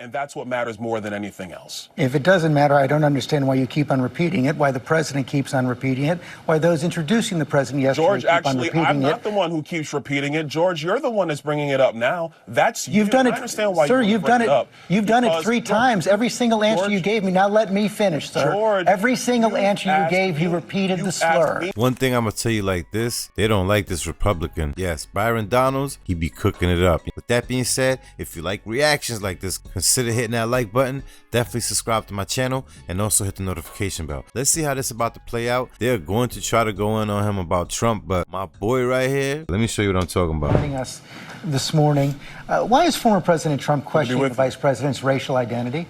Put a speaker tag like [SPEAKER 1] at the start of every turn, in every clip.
[SPEAKER 1] And that's what matters more than anything else.
[SPEAKER 2] If it doesn't matter, I don't understand why you keep on repeating it, why the president keeps on repeating it, why those introducing the president yesterday
[SPEAKER 1] George,
[SPEAKER 2] keep on repeating
[SPEAKER 1] actually, I'm
[SPEAKER 2] it.
[SPEAKER 1] not the one who keeps repeating it. George, you're the one that's bringing it up now. That's you.
[SPEAKER 2] You've done it,
[SPEAKER 1] I understand why
[SPEAKER 2] sir.
[SPEAKER 1] You've done it
[SPEAKER 2] up. You've done it 3 times. Every single answer you gave me. Now let me finish, sir.
[SPEAKER 1] George,
[SPEAKER 2] every single answer you gave, you repeated the slur.
[SPEAKER 3] One thing I'm gonna tell you like this: they don't like this Republican. Yes, Byron Donalds, he be cooking it up. With that being said, if you like reactions like this, consider hitting that like button. Definitely subscribe to my channel and also hit the notification bell. Let's see how this is about to play out. They're going to try to go in on him about Trump, but my boy right here, let me show you what I'm talking about.
[SPEAKER 2] Joining us this morning, why is former President Trump questioning the vice president's racial identity?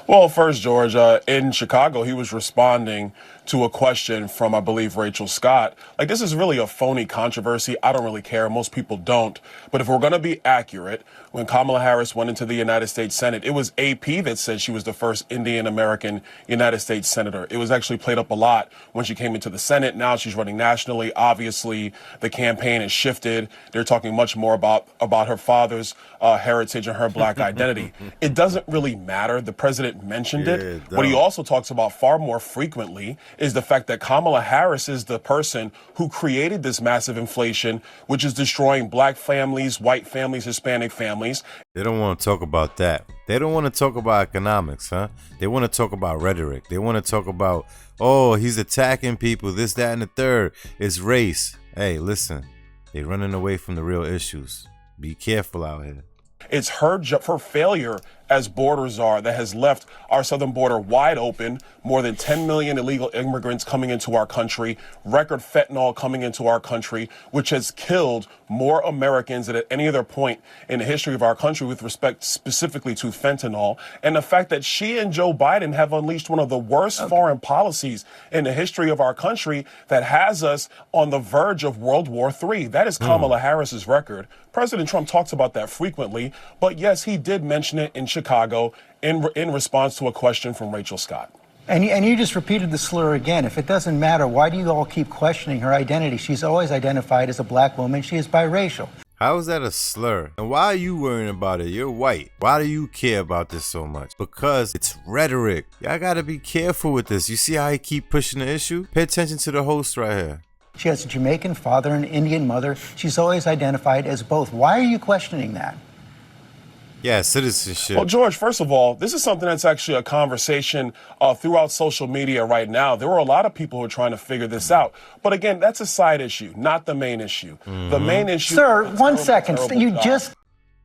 [SPEAKER 1] Well, first, George, in Chicago, he was responding to a question from, I believe, Rachel Scott. Like, this is really a phony controversy. I don't really care. Most people don't. But if we're going to be accurate, when Kamala Harris went into the United States Senate, it was AP that said she was the first Indian-American United States senator. It was actually played up a lot when she came into the Senate. Now she's running nationally. Obviously, the campaign has shifted. They're talking much more about her father's heritage and her black identity. It doesn't really matter. The president mentioned it. What he also talks about far more frequently is the fact that Kamala Harris is the person who created this massive inflation, which is destroying black families, white families, Hispanic families.
[SPEAKER 3] They don't want to talk about that. They don't want to talk about economics, huh? They want to talk about rhetoric. They want to talk about, oh, he's attacking people, this, that, and the third. It's race. Hey, listen, they're running away from the real issues. Be careful out here.
[SPEAKER 1] It's her failure as border czar that has left our southern border wide open, more than 10 million illegal immigrants coming into our country, record fentanyl coming into our country, which has killed more Americans than at any other point in the history of our country with respect specifically to fentanyl, and the fact that she and Joe Biden have unleashed one of the worst foreign policies in the history of our country that has us on the verge of World War III. That is Kamala Harris's record. President Trump talks about that frequently, but yes, he did mention it in Chicago in response to a question from Rachel Scott.
[SPEAKER 2] And you just repeated the slur again. If it doesn't matter, why do you all keep questioning her identity? She's always identified as a black woman. She is biracial.
[SPEAKER 3] How is that a slur? And why are you worrying about it? You're white. Why do you care about this so much? Because it's rhetoric. Y'all gotta be careful with this. You see how he keep pushing the issue? Pay attention to the host right here.
[SPEAKER 2] She has a Jamaican father and an Indian mother. She's always identified as both. Why are you questioning that?
[SPEAKER 3] Yeah, citizenship.
[SPEAKER 1] Well, George, first of all, this is something that's actually a conversation throughout social media right now. There were a lot of people who are trying to figure this out. But again, that's a side issue, not the main issue. The main issue...
[SPEAKER 2] Sir, 1 second. You just...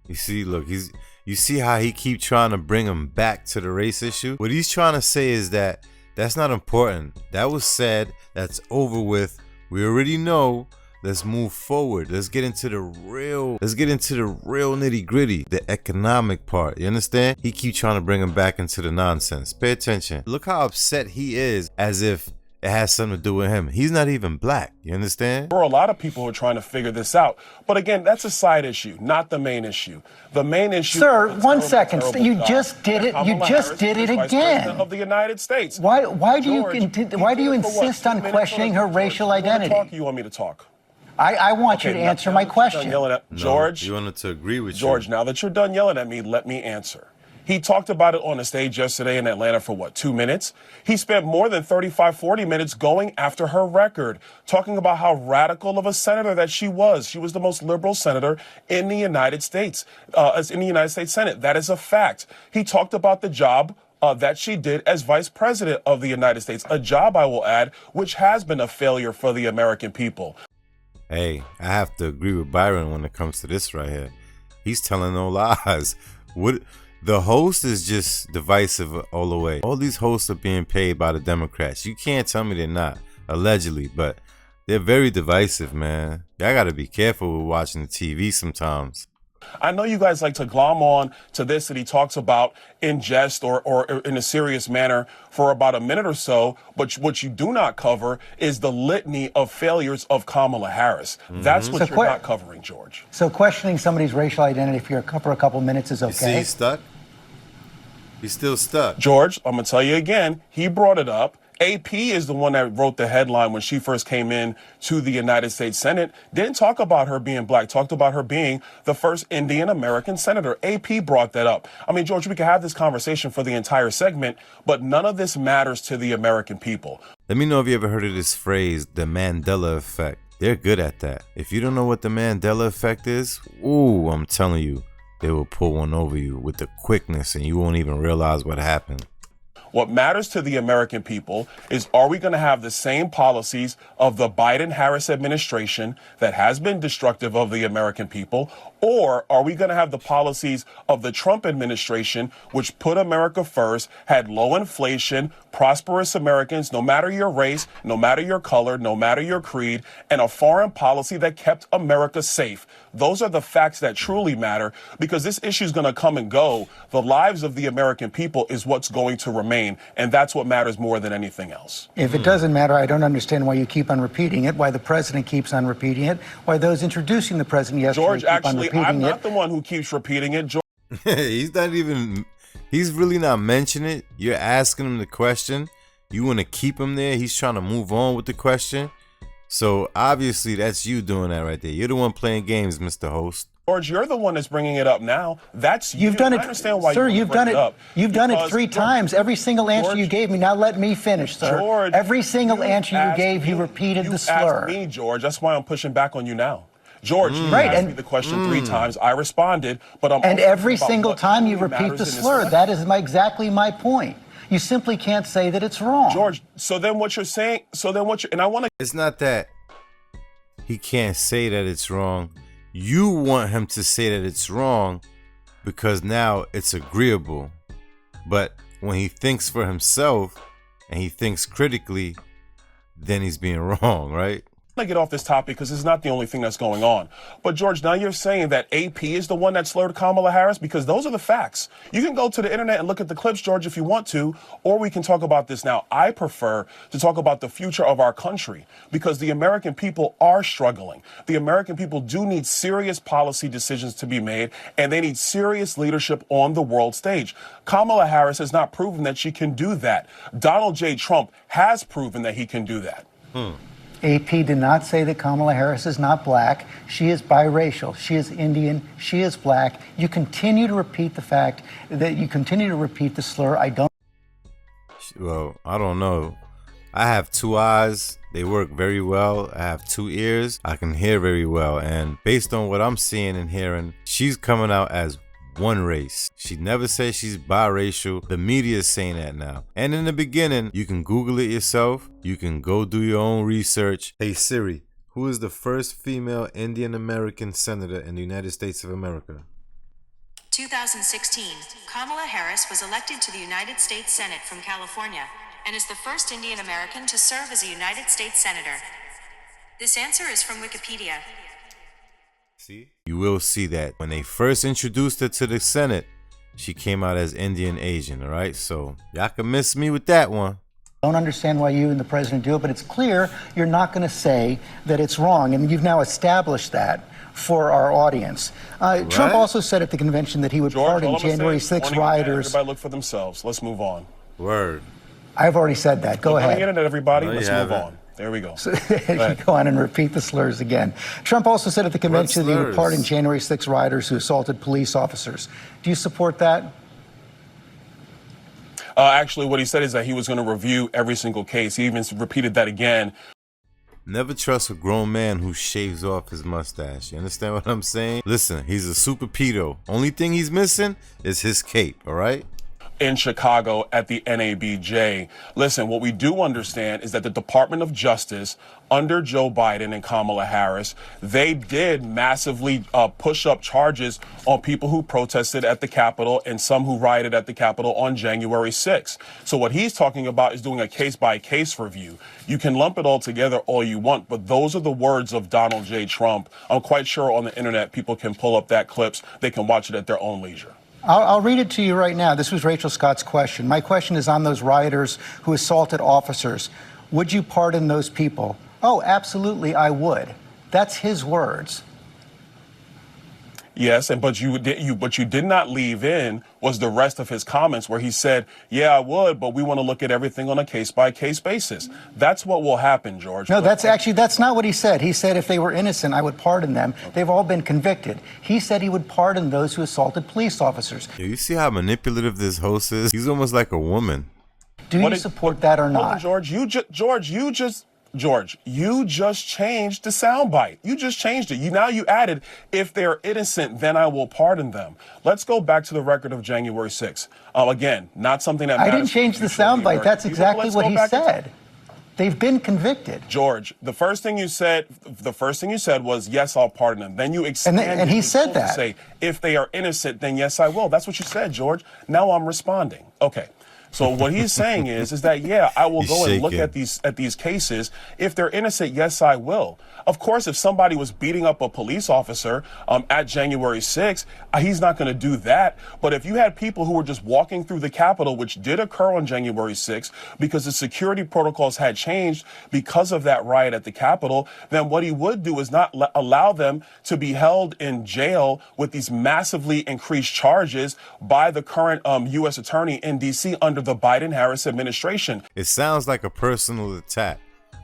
[SPEAKER 3] You see, look, you see how he keep trying to bring him back to the race issue? What he's trying to say is that that's not important. That was said. That's over with. We already know. Let's move forward. Let's get into the real nitty gritty, the economic part. You understand? He keeps trying to bring him back into the nonsense. Pay attention. Look how upset he is, as if it has something to do with him. He's not even black. You understand?
[SPEAKER 1] There are a lot of people who are trying to figure this out. But again, that's a side issue, not the main issue. The main issue...
[SPEAKER 2] Sir, 1 second. You just did it. You just did it again.
[SPEAKER 1] Of the United States.
[SPEAKER 2] Why do you insist on questioning her racial identity?
[SPEAKER 1] You want me to talk?
[SPEAKER 2] I want you to answer my question.
[SPEAKER 1] George,
[SPEAKER 3] you wanted to agree with
[SPEAKER 1] George, now that you're done yelling at me, let me answer. He talked about it on the stage yesterday in Atlanta for what, 2 minutes? He spent more than 35, 40 minutes going after her record, talking about how radical of a senator that she was. She was the most liberal senator in the United States, in the United States Senate. That is a fact. He talked about the job that she did as vice president of the United States, a job, I will add, which has been a failure for the American people.
[SPEAKER 3] Hey, I have to agree with Byron when it comes to this right here. He's telling no lies. The host is just divisive all the way. All these hosts are being paid by the Democrats. You can't tell me they're not, allegedly, but they're very divisive, man. Y'all gotta be careful with watching the TV sometimes.
[SPEAKER 1] I know you guys like to glom on to this that he talks about in jest or in a serious manner for about a minute or so, but what you do not cover is the litany of failures of Kamala Harris. That's what you're not covering, George.
[SPEAKER 2] So questioning somebody's racial identity for a couple minutes is okay?
[SPEAKER 3] You see he's stuck? He's still stuck.
[SPEAKER 1] George, I'm going to tell you again, he brought it up. AP is the one that wrote the headline when she first came in to the United States Senate. Didn't talk about her being black, talked about her being the first Indian American senator. AP brought that up. I mean, George, we could have this conversation for the entire segment, but none of this matters to the American people.
[SPEAKER 3] Let me know if you ever heard of this phrase, the Mandela effect. They're good at that. If you don't know what the Mandela effect is, ooh, I'm telling you, they will pull one over you with the quickness and you won't even realize what happened.
[SPEAKER 1] What matters to the American people is, are we going to have the same policies of the Biden-Harris administration that has been destructive of the American people, or are we going to have the policies of the Trump administration, which put America first, had low inflation, prosperous Americans, no matter your race, no matter your color, no matter your creed, and a foreign policy that kept America safe? Those are the facts that truly matter, because this issue is going to come and go. The lives of the American people is what's going to remain, and that's what matters more than anything else.
[SPEAKER 2] If it doesn't matter, I don't understand why you keep on repeating it, why the president keeps on repeating it, why those introducing the president yesterday
[SPEAKER 1] George,
[SPEAKER 2] keep on
[SPEAKER 1] actually,
[SPEAKER 2] repeating
[SPEAKER 1] I'm
[SPEAKER 2] it.
[SPEAKER 1] not the one who keeps repeating it. George,
[SPEAKER 3] He's really not mentioning it. You're asking him the question. You want to keep him there. He's trying to move on with the question. So obviously that's you doing that right there. You're the one playing games, Mr. Host.
[SPEAKER 1] George, you're the one that's bringing it up now. That's you.
[SPEAKER 2] You've done it,
[SPEAKER 1] I understand why
[SPEAKER 2] sir.
[SPEAKER 1] you
[SPEAKER 2] You've done it.
[SPEAKER 1] up.
[SPEAKER 2] You've done it
[SPEAKER 1] Because,
[SPEAKER 2] 3 times. Every single answer
[SPEAKER 1] George,
[SPEAKER 2] you gave me. Now let me finish, sir.
[SPEAKER 1] George,
[SPEAKER 2] Every single answer you
[SPEAKER 1] asked
[SPEAKER 2] gave, you
[SPEAKER 1] me-
[SPEAKER 2] repeated
[SPEAKER 1] you
[SPEAKER 2] the slur.
[SPEAKER 1] asked me, George. That's why I'm pushing back on you now. George, you
[SPEAKER 2] Right,
[SPEAKER 1] asked
[SPEAKER 2] and-
[SPEAKER 1] me the question 3 times. I responded, but I'm
[SPEAKER 2] And
[SPEAKER 1] also
[SPEAKER 2] every
[SPEAKER 1] about
[SPEAKER 2] single
[SPEAKER 1] what
[SPEAKER 2] time you
[SPEAKER 1] truly
[SPEAKER 2] repeat
[SPEAKER 1] matters
[SPEAKER 2] the
[SPEAKER 1] in this
[SPEAKER 2] slur.
[SPEAKER 1] election.
[SPEAKER 2] That is exactly my point. You simply can't say that it's wrong.
[SPEAKER 1] George, so then what you're saying? And I want to.
[SPEAKER 3] It's not that he can't say that it's wrong. You want him to say that it's wrong because now it's agreeable. But when he thinks for himself and he thinks critically, then he's being wrong, right?
[SPEAKER 1] to get off this topic because it's not the only thing that's going on. But George, now you're saying that AP is the one that slurred Kamala Harris, because those are the facts. You can go to the internet and look at the clips, George, if you want to, or we can talk about this now. I prefer to talk about the future of our country because the American people are struggling. The American people do need serious policy decisions to be made, and they need serious leadership on the world stage. Kamala Harris has not proven that she can do that. Donald J. Trump has proven that he can do that.
[SPEAKER 2] AP did not say that Kamala Harris is not black. She is biracial. She is Indian. She is black. You continue to repeat the fact that you continue to repeat the slur.
[SPEAKER 3] Well, I don't know. I have two eyes. They work very well. I have two ears. I can hear very well. And based on what I'm seeing and hearing, she's coming out as one race. She never said she's biracial. The media is saying that now. And in the beginning, you can Google it yourself. You can go do your own research. Hey Siri, who is the first female Indian American senator in the United States of America?
[SPEAKER 4] 2016, Kamala Harris was elected to the United States Senate from California and is the first Indian American to serve as a United States Senator. This answer is from Wikipedia.
[SPEAKER 3] See? You will see that when they first introduced her to the Senate, she came out as Indian Asian, all right? So y'all can miss me with that one.
[SPEAKER 2] Don't understand why you and the president do it, but it's clear you're not going to say that it's wrong, and you've now established that for our audience. Trump also said at the convention that he would
[SPEAKER 1] George,
[SPEAKER 2] pardon
[SPEAKER 1] all I'm gonna
[SPEAKER 2] January
[SPEAKER 1] say is
[SPEAKER 2] 6
[SPEAKER 1] warning again,
[SPEAKER 2] rioters.
[SPEAKER 1] Everybody look for themselves. Let's move on.
[SPEAKER 3] Word.
[SPEAKER 2] I've already said that. Go
[SPEAKER 1] Look on the
[SPEAKER 2] ahead.
[SPEAKER 1] internet, everybody.
[SPEAKER 3] No, you
[SPEAKER 1] Let's move
[SPEAKER 3] haven't.
[SPEAKER 1] on. There we go.
[SPEAKER 2] You go on and repeat the slurs again. Trump also said at the convention that he would
[SPEAKER 3] slurs?
[SPEAKER 2] pardon January 6 rioters who assaulted police officers. Do you support that?
[SPEAKER 1] Actually, what he said is that he was going to review every single case. He even repeated that again.
[SPEAKER 3] Never trust a grown man who shaves off his mustache. You understand what I'm saying? Listen, he's a super pedo. Only thing he's missing is his cape, all right?
[SPEAKER 1] In Chicago at the NABJ. Listen, what we do understand is that the Department of Justice under Joe Biden and Kamala Harris, they did massively push up charges on people who protested at the Capitol and some who rioted at the Capitol on January 6th. So what he's talking about is doing a case-by-case review. You can lump it all together all you want, but those are the words of Donald J. Trump. I'm quite sure on the internet people can pull up that clips. They can watch it at their own leisure.
[SPEAKER 2] I'll read it to you right now. This was Rachel Scott's question. My question is on those rioters who assaulted officers. Would you pardon those people? Oh, absolutely, I would. That's his words.
[SPEAKER 1] Yes, and but you did not leave in was the rest of his comments where he said, "Yeah, I would, but we want to look at everything on a case-by-case basis." That's what will happen, George.
[SPEAKER 2] No, that's not what he said. He said if they were innocent, I would pardon them. They've all been convicted. He said he would pardon those who assaulted police officers.
[SPEAKER 3] Yeah, you see how manipulative this host is? He's almost like a woman.
[SPEAKER 2] Do you support that or
[SPEAKER 1] Hold on,
[SPEAKER 2] not?
[SPEAKER 1] George, you just changed the soundbite. You just changed it. Now you added, if they're innocent, then I will pardon them. Let's go back to the record of January 6th. Again, not something that
[SPEAKER 2] I
[SPEAKER 1] matters.
[SPEAKER 2] didn't change the soundbite. That's exactly what he said. They've been convicted.
[SPEAKER 1] George, the first thing you said was, yes, I'll pardon them. Then you expanded
[SPEAKER 2] and he said
[SPEAKER 1] to
[SPEAKER 2] that.
[SPEAKER 1] say, if they are innocent, then yes, I will. That's what you said, George. Now I'm responding. Okay. So what he's saying is that, yeah, I will go and look at these cases. If they're innocent, yes, I will. Of course, if somebody was beating up a police officer at January 6th, he's not going to do that. But if you had people who were just walking through the Capitol, which did occur on January 6th, because the security protocols had changed because of that riot at the Capitol, then what he would do is not allow them to be held in jail with these massively increased charges by the current U.S. attorney in D.C. under the Biden-Harris administration.
[SPEAKER 3] It sounds like a personal attack.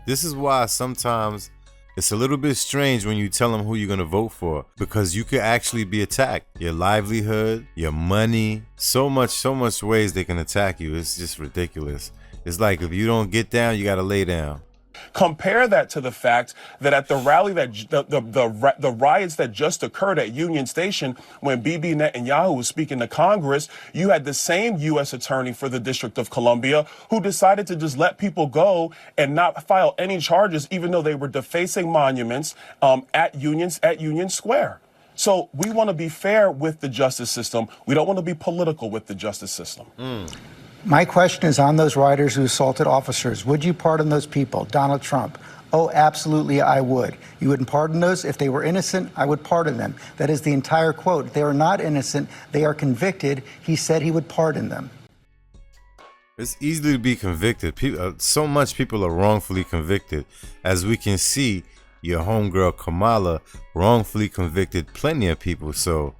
[SPEAKER 3] This is why sometimes it's a little bit strange when you tell them who you're going to vote for, because you could actually be attacked. Your livelihood, your money, so much ways they can attack you. It's just ridiculous. It's like if you don't get down, you got to lay down.
[SPEAKER 1] Compare that to the fact that at the rally that the riots that just occurred at Union Station when Bibi Netanyahu was speaking to Congress, you had the same U.S. attorney for the District of Columbia who decided to just let people go and not file any charges, even though they were defacing monuments at Union Square. So we want to be fair with the justice system. We don't want to be political with the justice system.
[SPEAKER 2] My question is on those rioters who assaulted officers. Would you pardon those people? Donald Trump. Oh, absolutely, I would. You wouldn't pardon those? If they were innocent, I would pardon them. That is the entire quote. They are not innocent. They are convicted. He said he would pardon them.
[SPEAKER 3] It's easy to be convicted. So much people are wrongfully convicted. As we can see, your homegirl Kamala wrongfully convicted plenty of people. So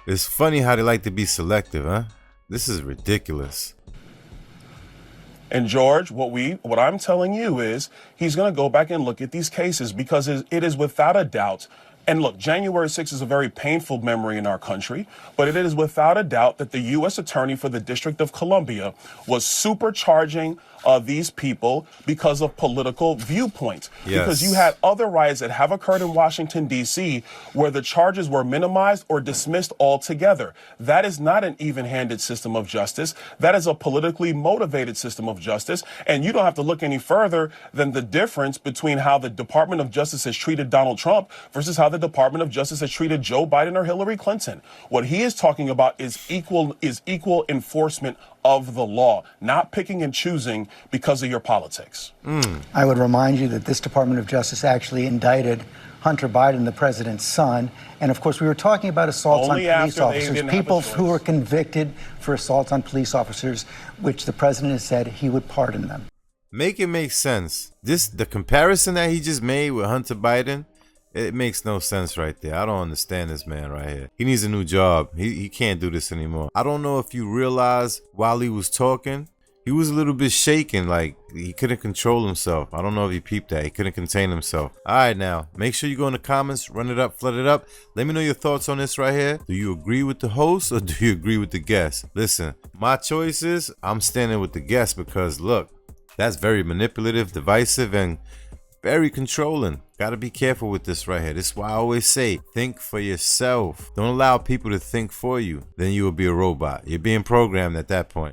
[SPEAKER 3] it's funny how they like to be selective, huh? This is ridiculous.
[SPEAKER 1] And George, what I'm telling you is he's going to go back and look at these cases because it is without a doubt. And look, January 6th is a very painful memory in our country, but it is without a doubt that the U.S. attorney for the District of Columbia was supercharging these people because of political viewpoints.
[SPEAKER 3] Yes.
[SPEAKER 1] Because you had other riots that have occurred in Washington, D.C., where the charges were minimized or dismissed altogether. That is not an even-handed system of justice. That is a politically motivated system of justice. And you don't have to look any further than the difference between how the Department of Justice has treated Donald Trump versus how the Department of Justice has treated Joe Biden or Hillary Clinton. What he is talking about is equal enforcement of the law, not picking and choosing because of your politics.
[SPEAKER 2] I would remind you that this Department of Justice actually indicted Hunter Biden, the president's son. And of course, we were talking about assaults on police officers, people who were convicted for assaults on police officers, which the president has said he would pardon them.
[SPEAKER 3] Make it make sense. The comparison that he just made with Hunter Biden, it makes no sense right there. I don't understand this man right here. He needs a new job. He can't do this anymore. I don't know if you realize while he was talking, he was a little bit shaken, like he couldn't control himself. I don't know if he peeped that. He couldn't contain himself. All right, now, make sure you go in the comments, run it up, flood it up. Let me know your thoughts on this right here. Do you agree with the host or do you agree with the guest? Listen, my choice is I'm standing with the guest because, look, that's very manipulative, divisive, and very controlling. Gotta be careful with this right here. This is why I always say, think for yourself. Don't allow people to think for you. Then you will be a robot. You're being programmed at that point.